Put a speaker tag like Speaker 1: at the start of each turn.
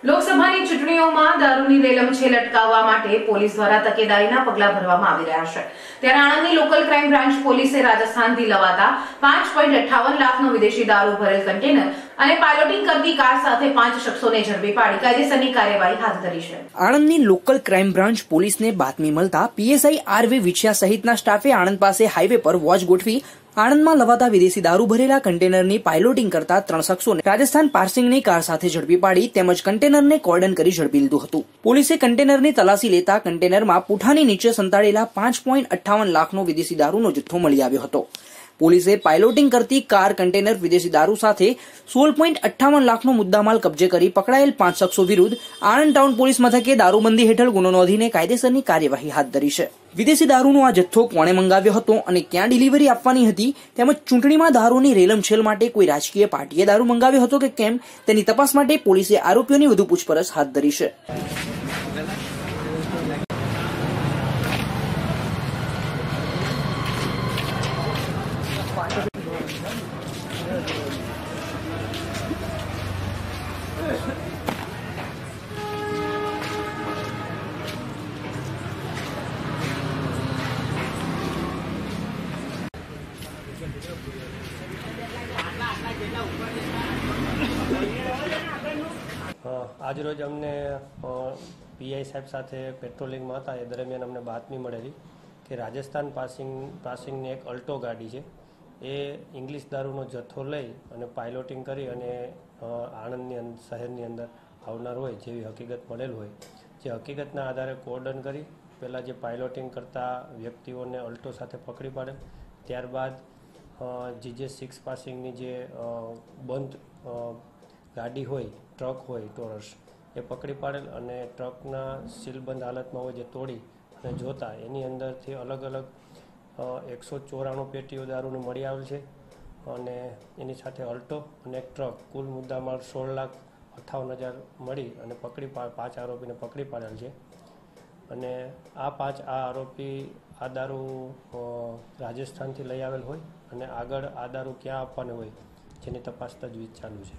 Speaker 1: લોકસભાની ચૂંટણીઓમાં દારૂની રેલમછેલ અટકાવવા માટે પોલીસ દ્વારા તકેદારીના પગલાં ભરવામાં આવી રહ્યા છે। ત્યારે આણંદની લોકલ ક્રાઇમ બ્રાન્ચ પોલીસે રાજસ્થાનથી લવાતા 5.58 લાખનો વિદેશી દારૂ ભરેલ કન્ટેનર અને પાયલોટિંગ કરતી કાર સાથે 5 શખ્સોને ઝડપી પાડી કાયદેસરની કાર્યવાહી હાથ ધરી છે।
Speaker 2: આણંદની લોકલ ક્રાઇમ બ્રાન્ચ પોલીસને બાતમી મળતા પીએસઆઈ આરવી વિછિયા સહિતના સ્ટાફે આણંદ પાસે હાઈવે પર વોચ ગોઠવી આણંદમાં લવાતા વિદેશી દારૂ ભરેલા કન્ટેનરની પાયલોટિંગ કરતા 3 શખ્સોને રાજસ્થાન પાર્સિંગની કાર સાથે ઝડપી પાડી તેમજ કન્ટેનરને કોર્ડન કરી ઝડપી લીધું હતું। પોલીસે કન્ટેનરની તલાશી લેતા કન્ટેનરમાં પૂંઠાની નીચે સંતાડેલા 5.58 લાખનો વિદેશી દારૂનો જથ્થો મળી આવ્યો હતો। પોલીસે પાયલોટિંગ કરતી કાર કન્ટેનર વિદેશી દારૂ સાથે 16.58 લાખનો મુદ્દામાલ કબજે કરી પકડાયેલ 5 શખ્સો વિરુદ્ધ આણંદ ટાઉન પોલીસ મથકે દારૂબંધી હેઠળ ગુનો નોંધીને કાયદેસરની કાર્યવાહી હાથ ધરી છે। વિદેશી દારૂનો આ જથ્થો કોણે મંગાવ્યો હતો અને ક્યાં ડિલિવરી આપવાની હતી તેમજ ચૂંટણીમાં દારૂની રેલમછેલ માટે કોઈ રાજકીય પાર્ટીએ દારૂ મંગાવ્યો હતો કે કેમ તેની તપાસ માટે પોલીસે આરોપીઓની વધુ પૂછપરછ હાથ ધરી છે।
Speaker 3: આજરોજ અમને પીઆઈ સાહેબ સાથે પેટ્રોલિંગમાં હતા એ દરમિયાન અમને બાતમી મળેલી કે રાજસ્થાન પાસિંગની એક અલ્ટો ગાડી છે એ ઇંગ્લિશ દારૂનો જથ્થો લઈ અને પાયલોટિંગ કરી અને આણંદની શહેરની અંદર આવનાર હોય જેવી હકીકત મળેલ હોય જે હકીકતના આધારે કોર્ડન કરી પહેલાં જે પાયલોટિંગ કરતા વ્યક્તિઓને અલ્ટો સાથે પકડી પાડેલ। ત્યારબાદ GJ6 પાસિંગની જે બંધ ગાડી હોય ટ્રક હોય ટોરસ એ પકડી પાડેલ અને ટ્રકના સીલબંધ હાલતમાં હોય જે તોડી અને જોતા એની અંદરથી અલગ અલગ 194 પેટીઓ દારૂની મળી આવેલ છે અને એની સાથે અલ્ટો અને એક ટ્રક કુલ મુદ્દામાલ 16,58,000 મળી અને 5 આરોપીને પકડી પાડેલ છે અને આ 5 આરોપી આ દારૂ રાજસ્થાનથી લઈ આવેલ હોય અને આગળ આ દારૂ ક્યાં આપવાનું હોય જેની તપાસ તજવીજ ચાલુ છે।